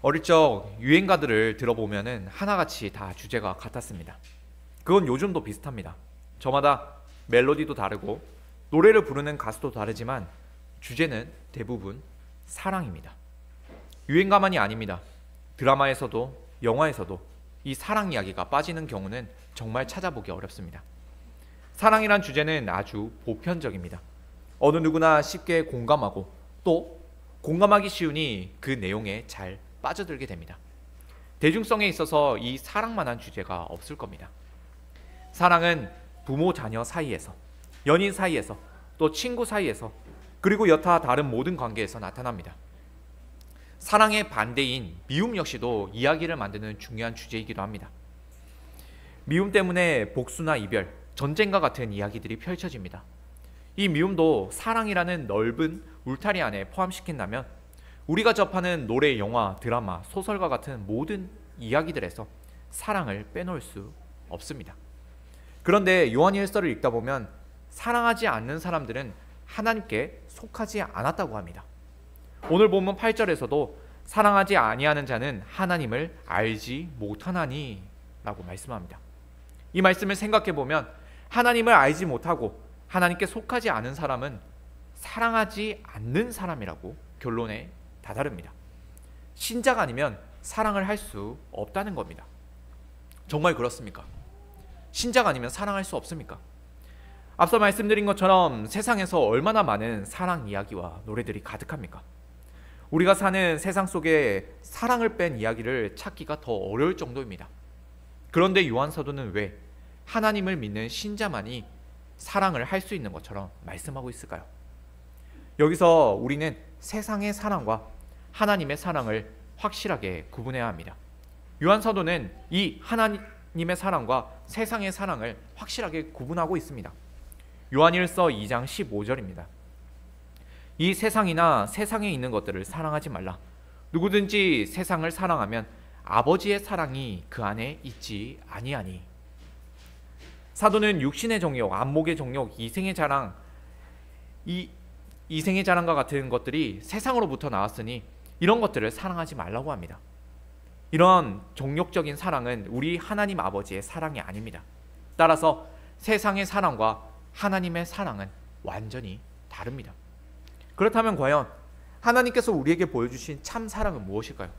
어릴 적 유행가들을 들어보면은 하나같이 다 주제가 같았습니다. 그건 요즘도 비슷합니다. 저마다 멜로디도 다르고 노래를 부르는 가수도 다르지만 주제는 대부분 사랑입니다. 유행가만이 아닙니다. 드라마에서도 영화에서도 이 사랑 이야기가 빠지는 경우는 정말 찾아보기 어렵습니다. 사랑이란 주제는 아주 보편적입니다. 어느 누구나 쉽게 공감하고 또 공감하기 쉬우니 그 내용에 잘 빠져들게 됩니다. 대중성에 있어서 이 사랑만한 주제가 없을 겁니다. 사랑은 부모 자녀 사이에서, 연인 사이에서, 또 친구 사이에서, 그리고 여타 다른 모든 관계에서 나타납니다. 사랑의 반대인 미움 역시도 이야기를 만드는 중요한 주제이기도 합니다. 미움 때문에 복수나 이별, 전쟁과 같은 이야기들이 펼쳐집니다. 이 미움도 사랑이라는 넓은 울타리 안에 포함시킨다면 우리가 접하는 노래, 영화, 드라마, 소설과 같은 모든 이야기들에서 사랑을 빼놓을 수 없습니다. 그런데 요한일서를 읽다 보면 사랑하지 않는 사람들은 하나님께 속하지 않았다고 합니다. 오늘 본문 8절에서도 사랑하지 아니하는 자는 하나님을 알지 못하나니 라고 말씀합니다. 이 말씀을 생각해 보면 하나님을 알지 못하고 하나님께 속하지 않은 사람은 사랑하지 않는 사람이라고 결론에 다다릅니다. 신자가 아니면 사랑을 할 수 없다는 겁니다. 정말 그렇습니까? 신자가 아니면 사랑할 수 없습니까? 앞서 말씀드린 것처럼 세상에서 얼마나 많은 사랑 이야기와 노래들이 가득합니까? 우리가 사는 세상 속에 사랑을 뺀 이야기를 찾기가 더 어려울 정도입니다. 그런데 요한 사도는 왜 하나님을 믿는 신자만이 사랑을 할 수 있는 것처럼 말씀하고 있을까요? 여기서 우리는 세상의 사랑과 하나님의 사랑을 확실하게 구분해야 합니다. 요한 사도는 이 하나님의 사랑과 세상의 사랑을 확실하게 구분하고 있습니다. 요한일서 2장 15절입니다. 이 세상이나 세상에 있는 것들을 사랑하지 말라. 누구든지 세상을 사랑하면 아버지의 사랑이 그 안에 있지 아니하니. 사도는 육신의 정욕, 안목의 정욕, 이생의 자랑, 이생의 자랑과 같은 것들이 세상으로부터 나왔으니 이런 것들을 사랑하지 말라고 합니다. 이런 정욕적인 사랑은 우리 하나님 아버지의 사랑이 아닙니다. 따라서 세상의 사랑과 하나님의 사랑은 완전히 다릅니다. 그렇다면 과연 하나님께서 우리에게 보여주신 참 사랑은 무엇일까요?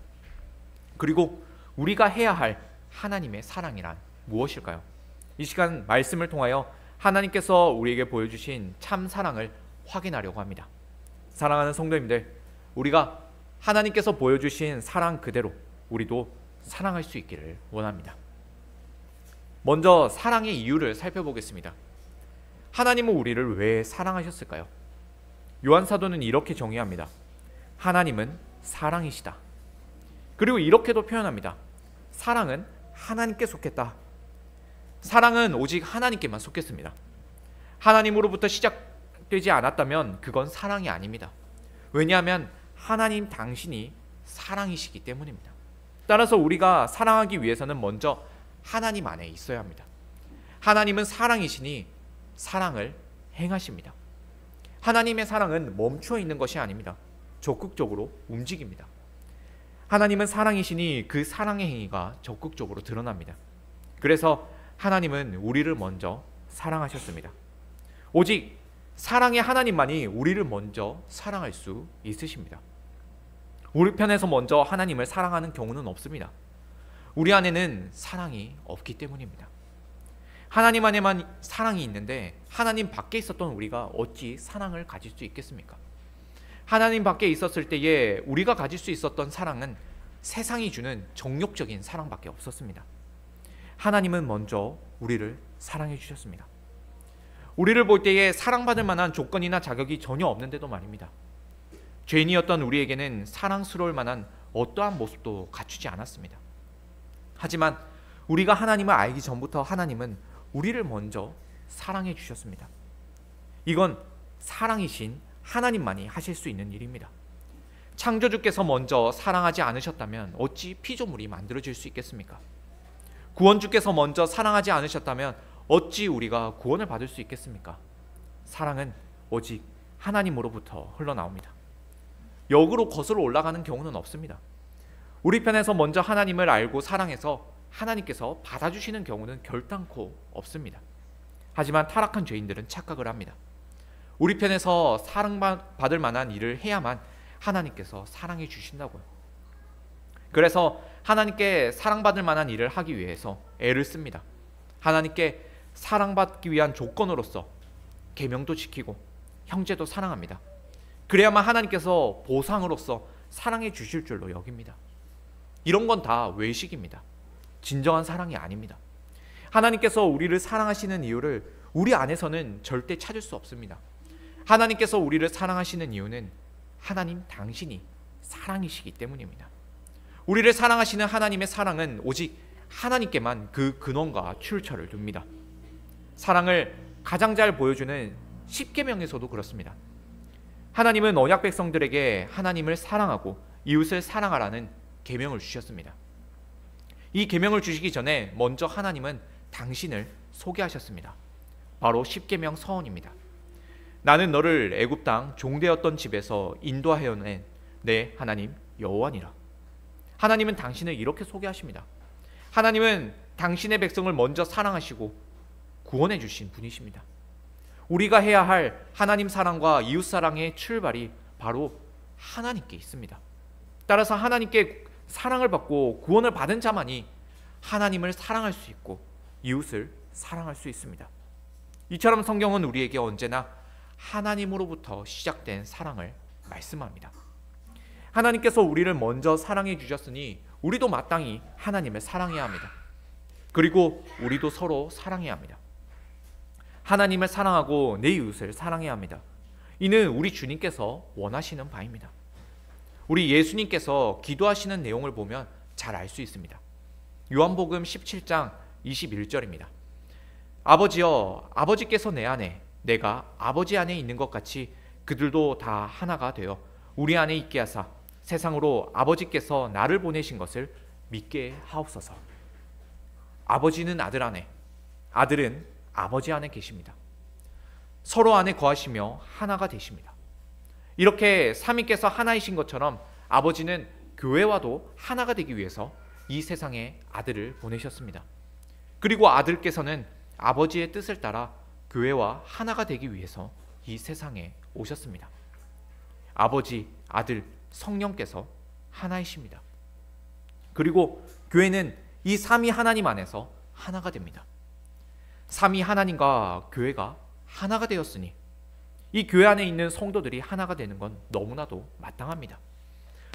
그리고 우리가 해야 할 하나님의 사랑이란 무엇일까요? 이 시간 말씀을 통하여 하나님께서 우리에게 보여주신 참 사랑을 확인하려고 합니다. 사랑하는 성도님들, 우리가 하나님께서 보여주신 사랑 그대로 우리도 사랑할 수 있기를 원합니다. 먼저 사랑의 이유를 살펴보겠습니다. 하나님은 우리를 왜 사랑하셨을까요? 요한 사도는 이렇게 정의합니다. 하나님은 사랑이시다. 그리고 이렇게도 표현합니다. 사랑은 하나님께 속했다. 사랑은 오직 하나님께만 속했습니다. 하나님으로부터 시작되지 않았다면 그건 사랑이 아닙니다. 왜냐하면 하나님 당신이 사랑이시기 때문입니다. 따라서 우리가 사랑하기 위해서는 먼저 하나님 안에 있어야 합니다. 하나님은 사랑이시니 사랑을 행하십니다. 하나님의 사랑은 멈추어 있는 것이 아닙니다. 적극적으로 움직입니다. 하나님은 사랑이시니 그 사랑의 행위가 적극적으로 드러납니다. 그래서 하나님은 우리를 먼저 사랑하셨습니다. 오직 사랑의 하나님만이 우리를 먼저 사랑할 수 있으십니다. 우리 편에서 먼저 하나님을 사랑하는 경우는 없습니다. 우리 안에는 사랑이 없기 때문입니다. 하나님 안에만 사랑이 있는데 하나님 밖에 있었던 우리가 어찌 사랑을 가질 수 있겠습니까? 하나님 밖에 있었을 때에 우리가 가질 수 있었던 사랑은 세상이 주는 정욕적인 사랑밖에 없었습니다. 하나님은 먼저 우리를 사랑해 주셨습니다. 우리를 볼 때에 사랑받을 만한 조건이나 자격이 전혀 없는데도 말입니다. 죄인이었던 우리에게는 사랑스러울 만한 어떠한 모습도 갖추지 않았습니다. 하지만 우리가 하나님을 알기 전부터 하나님은 우리를 먼저 사랑해 주셨습니다. 이건 사랑이신 하나님만이 하실 수 있는 일입니다. 창조주께서 먼저 사랑하지 않으셨다면 어찌 피조물이 만들어질 수 있겠습니까? 구원주께서 먼저 사랑하지 않으셨다면 어찌 우리가 구원을 받을 수 있겠습니까? 사랑은 오직 하나님으로부터 흘러나옵니다. 역으로 거슬러 올라가는 경우는 없습니다. 우리 편에서 먼저 하나님을 알고 사랑해서 하나님께서 받아주시는 경우는 결단코 없습니다. 하지만 타락한 죄인들은 착각을 합니다. 우리 편에서 사랑받을 만한 일을 해야만 하나님께서 사랑해 주신다고요. 그래서 하나님께 사랑받을 만한 일을 하기 위해서 애를 씁니다. 하나님께 사랑받기 위한 조건으로서 계명도 지키고 형제도 사랑합니다. 그래야만 하나님께서 보상으로서 사랑해 주실 줄로 여깁니다. 이런 건 다 외식입니다. 진정한 사랑이 아닙니다. 하나님께서 우리를 사랑하시는 이유를 우리 안에서는 절대 찾을 수 없습니다. 하나님께서 우리를 사랑하시는 이유는 하나님 당신이 사랑이시기 때문입니다. 우리를 사랑하시는 하나님의 사랑은 오직 하나님께만 그 근원과 출처를 둡니다. 사랑을 가장 잘 보여주는 십계명에서도 그렇습니다. 하나님은 언약 백성들에게 하나님을 사랑하고 이웃을 사랑하라는 계명을 주셨습니다. 이 계명을 주시기 전에 먼저 하나님은 당신을 소개하셨습니다. 바로 십계명 서원입니다. 나는 너를 애굽 땅 종되었던 집에서 인도하여 낸 내 하나님 여호와니라. 하나님은 당신을 이렇게 소개하십니다. 하나님은 당신의 백성을 먼저 사랑하시고 구원해 주신 분이십니다. 우리가 해야 할 하나님 사랑과 이웃 사랑의 출발이 바로 하나님께 있습니다. 따라서 하나님께 사랑을 받고 구원을 받은 자만이 하나님을 사랑할 수 있고 이웃을 사랑할 수 있습니다. 이처럼 성경은 우리에게 언제나 하나님으로부터 시작된 사랑을 말씀합니다. 하나님께서 우리를 먼저 사랑해 주셨으니 우리도 마땅히 하나님을 사랑해야 합니다. 그리고 우리도 서로 사랑해야 합니다. 하나님을 사랑하고 내 이웃을 사랑해야 합니다. 이는 우리 주님께서 원하시는 바입니다. 우리 예수님께서 기도하시는 내용을 보면 잘 알 수 있습니다. 요한복음 17장 21절입니다. 아버지여, 아버지께서 내 안에, 내가 아버지 안에 있는 것 같이 그들도 다 하나가 되어 우리 안에 있게 하사 세상으로 아버지께서 나를 보내신 것을 믿게 하옵소서. 아버지는 아들 안에, 아들은 아버지 안에 계십니다. 서로 안에 거하시며 하나가 되십니다. 이렇게 삼위께서 하나이신 것처럼 아버지는 교회와도 하나가 되기 위해서 이 세상에 아들을 보내셨습니다. 그리고 아들께서는 아버지의 뜻을 따라 교회와 하나가 되기 위해서 이 세상에 오셨습니다. 아버지, 아들, 성령께서 하나이십니다. 그리고 교회는 이 삼위 하나님 안에서 하나가 됩니다. 삼위 하나님과 교회가 하나가 되었으니 이 교회 안에 있는 성도들이 하나가 되는 건 너무나도 마땅합니다.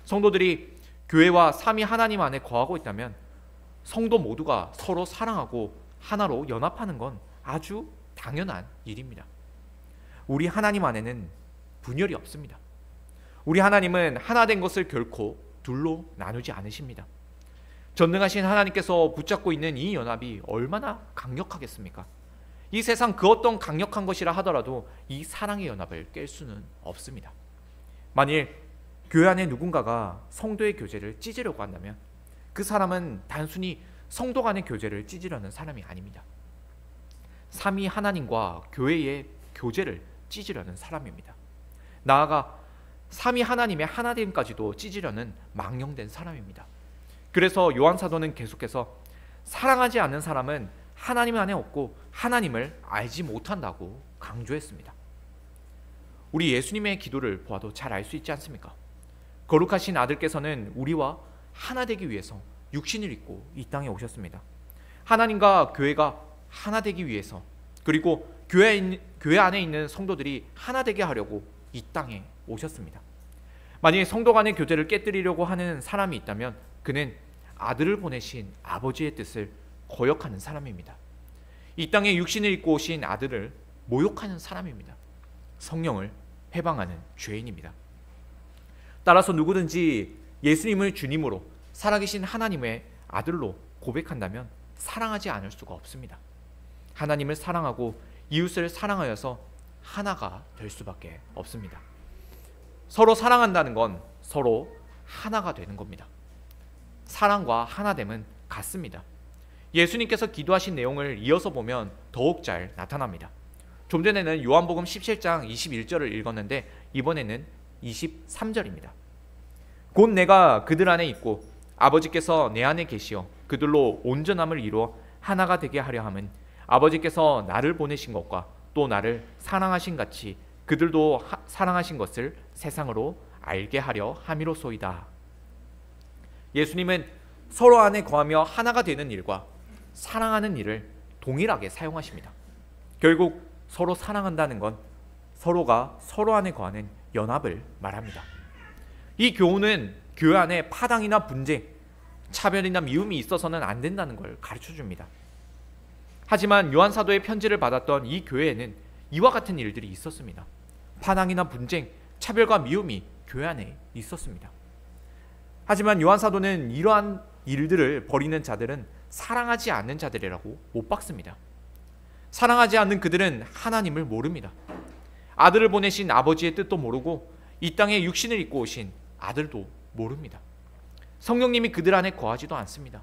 성도들이 교회와 삼위 하나님 안에 거하고 있다면 성도 모두가 서로 사랑하고 하나로 연합하는 건 아주 당연한 일입니다. 우리 하나님 안에는 분열이 없습니다. 우리 하나님은 하나 된 것을 결코 둘로 나누지 않으십니다. 전능하신 하나님께서 붙잡고 있는 이 연합이 얼마나 강력하겠습니까? 이 세상 그 어떤 강력한 것이라 하더라도 이 사랑의 연합을 깰 수는 없습니다. 만일 교회 안에 누군가가 성도의 교제를 찢으려고 한다면 그 사람은 단순히 성도 간의 교제를 찢으려는 사람이 아닙니다. 삼위 하나님과 교회의 교제를 찢으려는 사람입니다. 나아가 삼위 하나님의 하나됨까지도 찢으려는 망령된 사람입니다. 그래서 요한 사도는 계속해서 사랑하지 않는 사람은 하나님 안에 없고 하나님을 알지 못한다고 강조했습니다. 우리 예수님의 기도를 보아도 잘 알 수 있지 않습니까? 거룩하신 아들께서는 우리와 하나 되기 위해서 육신을 입고 이 땅에 오셨습니다. 하나님과 교회가 하나 되기 위해서, 그리고 교회 안에 있는 성도들이 하나 되게 하려고 이 땅에 오셨습니다. 만약 성도 간의 교제를 깨뜨리려고 하는 사람이 있다면 그는 아들을 보내신 아버지의 뜻을 거역하는 사람입니다. 이 땅에 육신을 입고 오신 아들을 모욕하는 사람입니다. 성령을 회방하는 죄인입니다. 따라서 누구든지 예수님을 주님으로 살아계신 하나님의 아들로 고백한다면 사랑하지 않을 수가 없습니다. 하나님을 사랑하고 이웃을 사랑하여서 하나가 될 수밖에 없습니다. 서로 사랑한다는 건 서로 하나가 되는 겁니다. 사랑과 하나됨은 같습니다. 예수님께서 기도하신 내용을 이어서 보면 더욱 잘 나타납니다. 좀 전에는 요한복음 17장 21절을 읽었는데 이번에는 23절입니다. 곧 내가 그들 안에 있고 아버지께서 내 안에 계시어 그들로 온전함을 이루어 하나가 되게 하려 함은 아버지께서 나를 보내신 것과 또 나를 사랑하신 같이 그들도 사랑하신 것을 세상으로 알게 하려 함이로소이다. 예수님은 서로 안에 거하며 하나가 되는 일과 사랑하는 일을 동일하게 사용하십니다. 결국 서로 사랑한다는 건 서로가 서로 안에 거하는 연합을 말합니다. 이 교훈은 교회 안에 파당이나 분쟁, 차별이나 미움이 있어서는 안 된다는 걸 가르쳐 줍니다. 하지만 요한 사도의 편지를 받았던 이 교회에는 이와 같은 일들이 있었습니다. 파당이나 분쟁, 차별과 미움이 교회 안에 있었습니다. 하지만 요한 사도는 이러한 일들을 벌이는 자들은 사랑하지 않는 자들이라고 못 박습니다. 사랑하지 않는 그들은 하나님을 모릅니다. 아들을 보내신 아버지의 뜻도 모르고 이 땅에 육신을 입고 오신 아들도 모릅니다. 성령님이 그들 안에 거하지도 않습니다.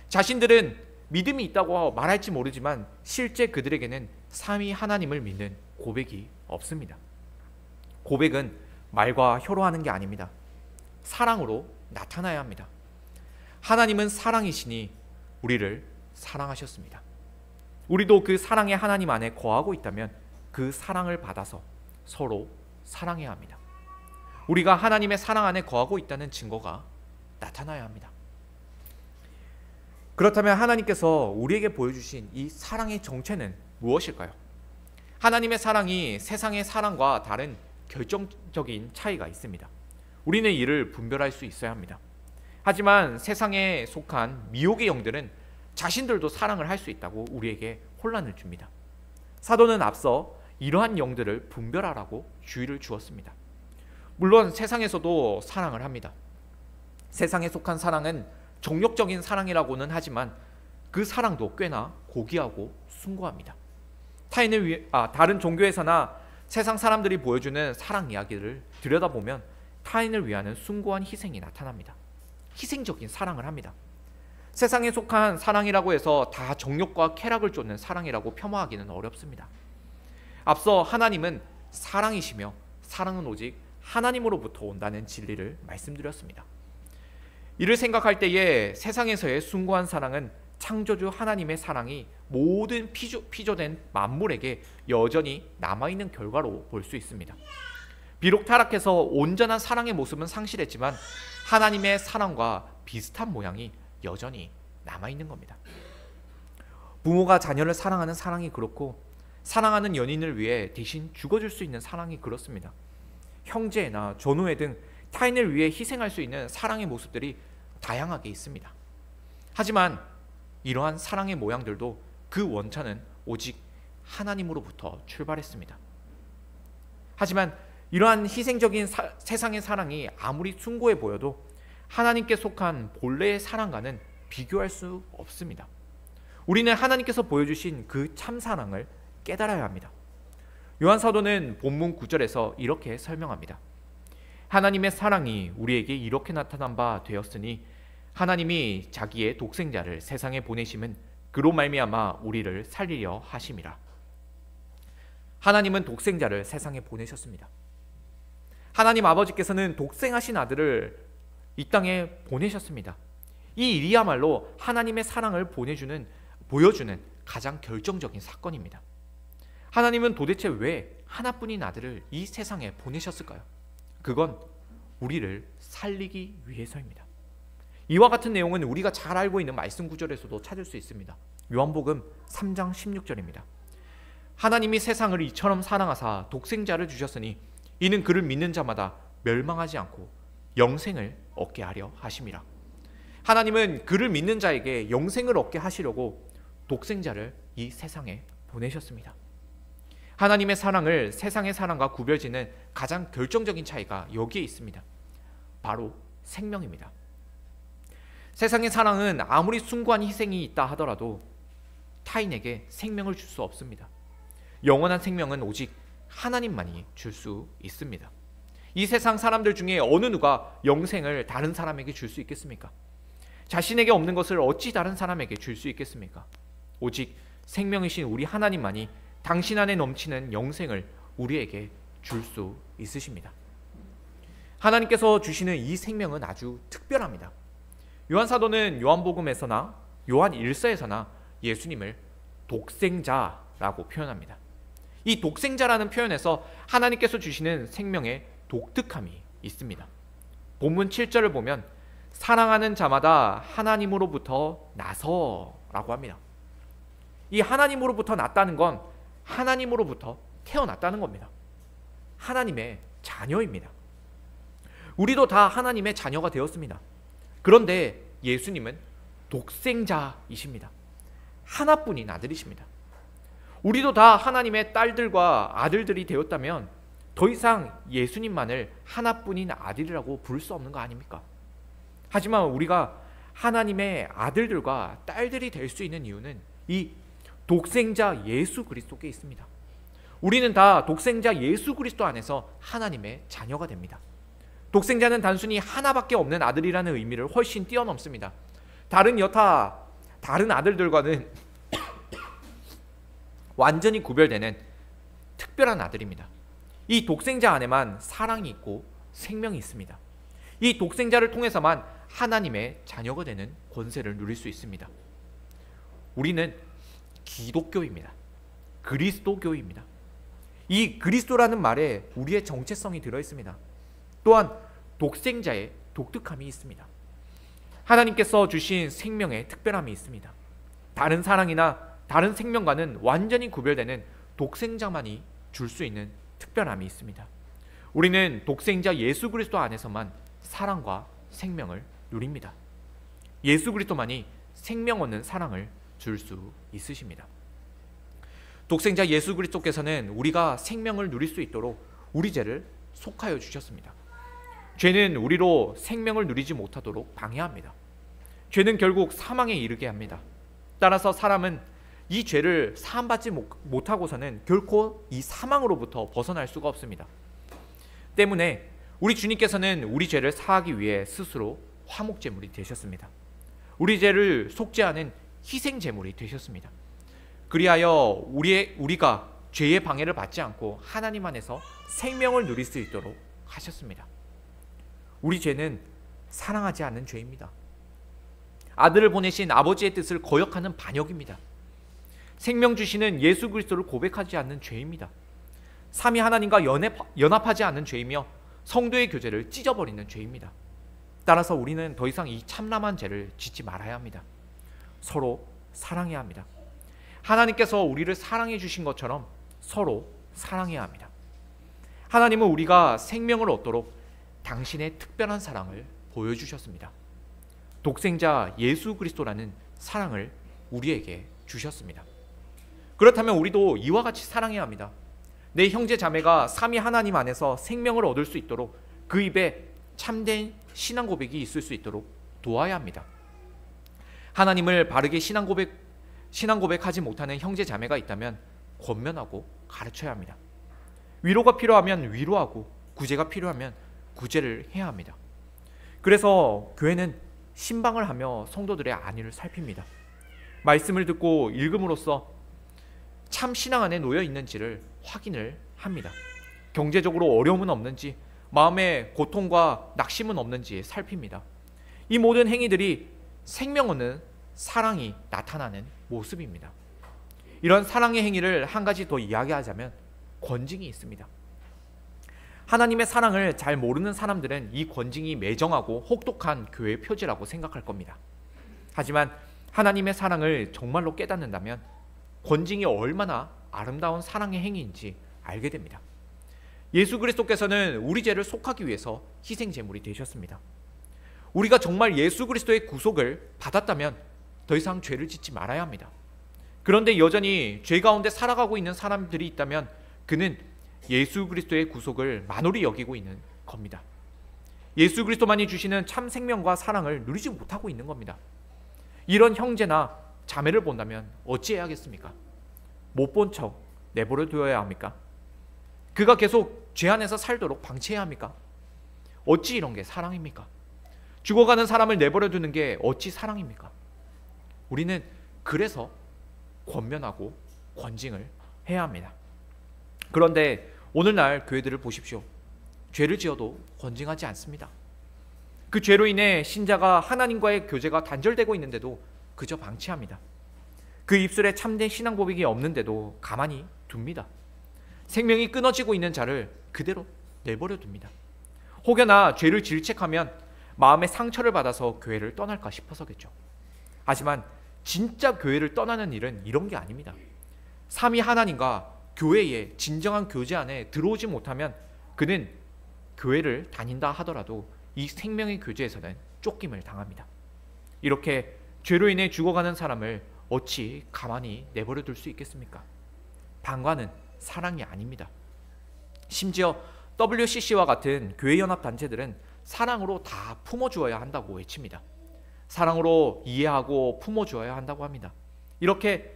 자신들은 믿음이 있다고 말할지 모르지만 실제 그들에게는 삼위 하나님을 믿는 고백이 없습니다. 고백은 말과 혀로 하는 게 아닙니다. 사랑으로 나타나야 합니다. 하나님은 사랑이시니 우리를 사랑하셨습니다. 우리도 그 사랑의 하나님 안에 거하고 있다면 그 사랑을 받아서 서로 사랑해야 합니다. 우리가 하나님의 사랑 안에 거하고 있다는 증거가 나타나야 합니다. 그렇다면 하나님께서 우리에게 보여주신 이 사랑의 정체는 무엇일까요? 하나님의 사랑이 세상의 사랑과 다른 결정적인 차이가 있습니다. 우리는 이를 분별할 수 있어야 합니다. 하지만 세상에 속한 미혹의 영들은 자신들도 사랑을 할 수 있다고 우리에게 혼란을 줍니다. 사도는 앞서 이러한 영들을 분별하라고 주의를 주었습니다. 물론 세상에서도 사랑을 합니다. 세상에 속한 사랑은 정욕적인 사랑이라고는 하지만 그 사랑도 꽤나 고귀하고 숭고합니다. 다른 종교에서나 세상 사람들이 보여주는 사랑 이야기를 들여다보면 타인을 위하는 숭고한 희생이 나타납니다. 희생적인 사랑을 합니다. 세상에 속한 사랑이라고 해서 다 정욕과 쾌락을 쫓는 사랑이라고 폄하하기는 어렵습니다. 앞서 하나님은 사랑이시며 사랑은 오직 하나님으로부터 온다는 진리를 말씀드렸습니다. 이를 생각할 때에 세상에서의 숭고한 사랑은 창조주 하나님의 사랑이 모든 피조된 만물에게 여전히 남아있는 결과로 볼 수 있습니다. 비록 타락해서 온전한 사랑의 모습은 상실했지만 하나님의 사랑과 비슷한 모양이 여전히 남아있는 겁니다. 부모가 자녀를 사랑하는 사랑이 그렇고 사랑하는 연인을 위해 대신 죽어줄 수 있는 사랑이 그렇습니다. 형제나 전우애 등 타인을 위해 희생할 수 있는 사랑의 모습들이 다양하게 있습니다. 하지만 이러한 사랑의 모양들도 그 원천은 오직 하나님으로부터 출발했습니다. 하지만 이러한 희생적인 세상의 사랑이 아무리 숭고해 보여도 하나님께 속한 본래의 사랑과는 비교할 수 없습니다. 우리는 하나님께서 보여주신 그 참사랑을 깨달아야 합니다. 요한 사도는 본문 9절에서 이렇게 설명합니다. 하나님의 사랑이 우리에게 이렇게 나타난 바 되었으니 하나님이 자기의 독생자를 세상에 보내심은 그로 말미암아 우리를 살리려 하심이라. 하나님은 독생자를 세상에 보내셨습니다. 하나님 아버지께서는 독생하신 아들을 이 땅에 보내셨습니다. 이 일이야말로 하나님의 사랑을 보여주는 가장 결정적인 사건입니다. 하나님은 도대체 왜 하나뿐인 아들을 이 세상에 보내셨을까요? 그건 우리를 살리기 위해서입니다. 이와 같은 내용은 우리가 잘 알고 있는 말씀 구절에서도 찾을 수 있습니다. 요한복음 3장 16절입니다. 하나님이 세상을 이처럼 사랑하사 독생자를 주셨으니 이는 그를 믿는 자마다 멸망하지 않고 영생을 얻게 하려 하심이라. 하나님은 그를 믿는 자에게 영생을 얻게 하시려고 독생자를 이 세상에 보내셨습니다. 하나님의 사랑을 세상의 사랑과 구별짓는 가장 결정적인 차이가 여기에 있습니다. 바로 생명입니다. 세상의 사랑은 아무리 숭고한 희생이 있다 하더라도 타인에게 생명을 줄 수 없습니다. 영원한 생명은 오직 하나님만이 줄 수 있습니다. 이 세상 사람들 중에 어느 누가 영생을 다른 사람에게 줄 수 있겠습니까? 자신에게 없는 것을 어찌 다른 사람에게 줄 수 있겠습니까? 오직 생명이신 우리 하나님만이 당신 안에 넘치는 영생을 우리에게 줄 수 있으십니다. 하나님께서 주시는 이 생명은 아주 특별합니다. 요한 사도는 요한복음에서나 요한 1서에서나 예수님을 독생자라고 표현합니다. 이 독생자라는 표현에서 하나님께서 주시는 생명의 독특함이 있습니다. 본문 7절을 보면 사랑하는 자마다 하나님으로부터 나서라고 합니다. 이 하나님으로부터 났다는 건 하나님으로부터 태어났다는 겁니다. 하나님의 자녀입니다. 우리도 다 하나님의 자녀가 되었습니다. 그런데 예수님은 독생자이십니다. 하나뿐인 아들이십니다. 우리도 다 하나님의 딸들과 아들들이 되었다면 더 이상 예수님만을 하나뿐인 아들이라고 부를 수 없는 거 아닙니까? 하지만 우리가 하나님의 아들들과 딸들이 될 수 있는 이유는 이 독생자 예수 그리스도께 있습니다. 우리는 다 독생자 예수 그리스도 안에서 하나님의 자녀가 됩니다. 독생자는 단순히 하나밖에 없는 아들이라는 의미를 훨씬 뛰어넘습니다. 다른 아들들과는 완전히 구별되는 특별한 아들입니다. 이 독생자 안에만 사랑이 있고 생명이 있습니다. 이 독생자를 통해서만 하나님의 자녀가 되는 권세를 누릴 수 있습니다. 우리는 기독교입니다. 그리스도교입니다. 이 그리스도라는 말에 우리의 정체성이 들어있습니다. 또한 독생자의 독특함이 있습니다. 하나님께서 주신 생명의 특별함이 있습니다. 다른 사랑이나 다른 생명과는 완전히 구별되는 독생자만이 줄 수 있는 특별함이 있습니다. 우리는 독생자 예수 그리스도 안에서만 사랑과 생명을 누립니다. 예수 그리스도만이 생명 얻는 사랑을 줄 수 있으십니다. 독생자 예수 그리스도께서는 우리가 생명을 누릴 수 있도록 우리 죄를 속하여 주셨습니다. 죄는 우리로 생명을 누리지 못하도록 방해합니다. 죄는 결국 사망에 이르게 합니다. 따라서 사람은 이 죄를 사함받지 못하고서는 결코 이 사망으로부터 벗어날 수가 없습니다. 때문에 우리 주님께서는 우리 죄를 사하기 위해 스스로 화목제물이 되셨습니다. 우리 죄를 속죄하는 희생제물이 되셨습니다. 그리하여 우리가 죄의 방해를 받지 않고 하나님 안에서 생명을 누릴 수 있도록 하셨습니다. 우리 죄는 사랑하지 않는 죄입니다. 아들을 보내신 아버지의 뜻을 거역하는 반역입니다. 생명 주시는 예수 그리스도를 고백하지 않는 죄입니다. 삼위 하나님과 연합하지 않는 죄이며 성도의 교제를 찢어버리는 죄입니다. 따라서 우리는 더 이상 이 참람한 죄를 짓지 말아야 합니다. 서로 사랑해야 합니다. 하나님께서 우리를 사랑해 주신 것처럼 서로 사랑해야 합니다. 하나님은 우리가 생명을 얻도록 당신의 특별한 사랑을 보여주셨습니다. 독생자 예수 그리스도라는 사랑을 우리에게 주셨습니다. 그렇다면 우리도 이와 같이 사랑해야 합니다. 내 형제 자매가 삼위 하나님 안에서 생명을 얻을 수 있도록 그 입에 참된 신앙 고백이 있을 수 있도록 도와야 합니다. 하나님을 바르게 신앙 고백하지 못하는 형제 자매가 있다면 권면하고 가르쳐야 합니다. 위로가 필요하면 위로하고 구제가 필요하면 구제를 해야 합니다. 그래서 교회는 신방을 하며 성도들의 안위를 살핍니다. 말씀을 듣고 읽음으로써 참 신앙 안에 놓여 있는지를 확인을 합니다. 경제적으로 어려움은 없는지, 마음에 고통과 낙심은 없는지 살핍니다. 이 모든 행위들이 생명 얻는 사랑이 나타나는 모습입니다. 이런 사랑의 행위를 한 가지 더 이야기하자면 권징이 있습니다. 하나님의 사랑을 잘 모르는 사람들은 이 권징이 매정하고 혹독한 교회의 표지라고 생각할 겁니다. 하지만 하나님의 사랑을 정말로 깨닫는다면 권징이 얼마나 아름다운 사랑의 행위인지 알게 됩니다. 예수 그리스도께서는 우리 죄를 속하기 위해서 희생제물이 되셨습니다. 우리가 정말 예수 그리스도의 구속을 받았다면 더 이상 죄를 짓지 말아야 합니다. 그런데 여전히 죄 가운데 살아가고 있는 사람들이 있다면 그는 예수 그리스도의 구속을 만홀히 여기고 있는 겁니다. 예수 그리스도만이 주시는 참 생명과 사랑을 누리지 못하고 있는 겁니다. 이런 형제나 자매를 본다면 어찌해야겠습니까? 못 본 척 내버려 두어야 합니까? 그가 계속 죄 안에서 살도록 방치해야 합니까? 어찌 이런 게 사랑입니까? 죽어가는 사람을 내버려 두는 게 어찌 사랑입니까? 우리는 그래서 권면하고 권징을 해야 합니다. 그런데 오늘날 교회들을 보십시오. 죄를 지어도 권징하지 않습니다. 그 죄로 인해 신자가 하나님과의 교제가 단절되고 있는데도 그저 방치합니다. 그 입술에 참된 신앙 고백이 없는데도 가만히 둡니다. 생명이 끊어지고 있는 자를 그대로 내버려 둡니다. 혹여나 죄를 질책하면 마음의 상처를 받아서 교회를 떠날까 싶어서겠죠. 하지만 진짜 교회를 떠나는 일은 이런 게 아닙니다. 삼위 하나님과 교회의 진정한 교제 안에 들어오지 못하면 그는 교회를 다닌다 하더라도 이 생명의 교제에서는 쫓김을 당합니다. 이렇게 죄로 인해 죽어가는 사람을 어찌 가만히 내버려 둘 수 있겠습니까? 방관은 사랑이 아닙니다. 심지어 WCC와 같은 교회연합단체들은 사랑으로 다 품어주어야 한다고 외칩니다. 사랑으로 이해하고 품어주어야 한다고 합니다. 이렇게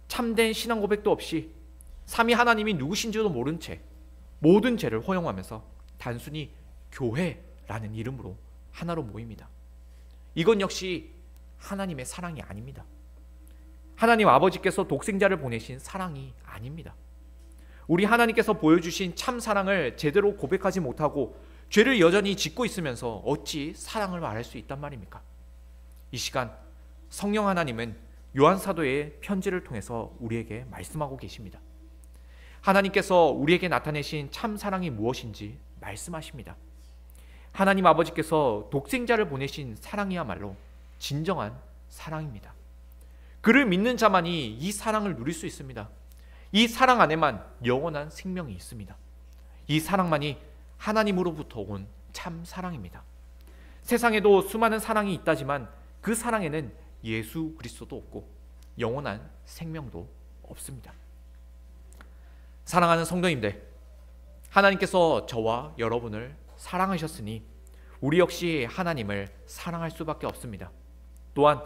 참된 신앙 고백도 없이 삼위 하나님이 누구신지도 모른 채 모든 죄를 허용하면서 단순히 교회라는 이름으로 하나로 모입니다. 이건 역시 하나님의 사랑이 아닙니다. 하나님 아버지께서 독생자를 보내신 사랑이 아닙니다. 우리 하나님께서 보여주신 참 사랑을 제대로 고백하지 못하고 죄를 여전히 짓고 있으면서 어찌 사랑을 말할 수 있단 말입니까? 이 시간 성령 하나님은 요한 사도의 편지를 통해서 우리에게 말씀하고 계십니다. 하나님께서 우리에게 나타내신 참 사랑이 무엇인지 말씀하십니다. 하나님 아버지께서 독생자를 보내신 사랑이야말로 진정한 사랑입니다. 그를 믿는 자만이 이 사랑을 누릴 수 있습니다. 이 사랑 안에만 영원한 생명이 있습니다. 이 사랑만이 하나님으로부터 온 참 사랑입니다. 세상에도 수많은 사랑이 있다지만 그 사랑에는 예수 그리스도도 없고 영원한 생명도 없습니다. 사랑하는 성도님들, 하나님께서 저와 여러분을 사랑하셨으니 우리 역시 하나님을 사랑할 수밖에 없습니다. 또한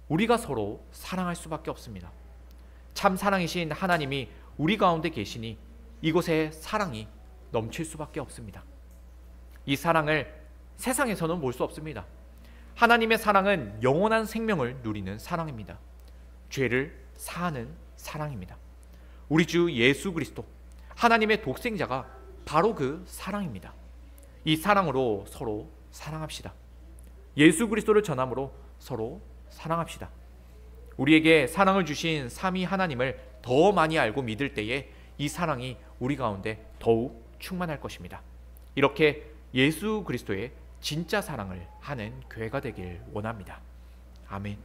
우리가 서로 사랑할 수밖에 없습니다. 참 사랑이신 하나님이 우리 가운데 계시니 이곳에 사랑이 넘칠 수밖에 없습니다. 이 사랑을 세상에서는 볼 수 없습니다. 하나님의 사랑은 영원한 생명을 누리는 사랑입니다. 죄를 사하는 사랑입니다. 우리 주 예수 그리스도, 하나님의 독생자가 바로 그 사랑입니다. 이 사랑으로 서로 사랑합시다. 예수 그리스도를 전함으로 서로 사랑합시다. 우리에게 사랑을 주신 삼위 하나님을 더 많이 알고 믿을 때에 이 사랑이 우리 가운데 더욱 충만할 것입니다. 이렇게 예수 그리스도의 진짜 사랑을 하는 교회가 되길 원합니다. 아멘.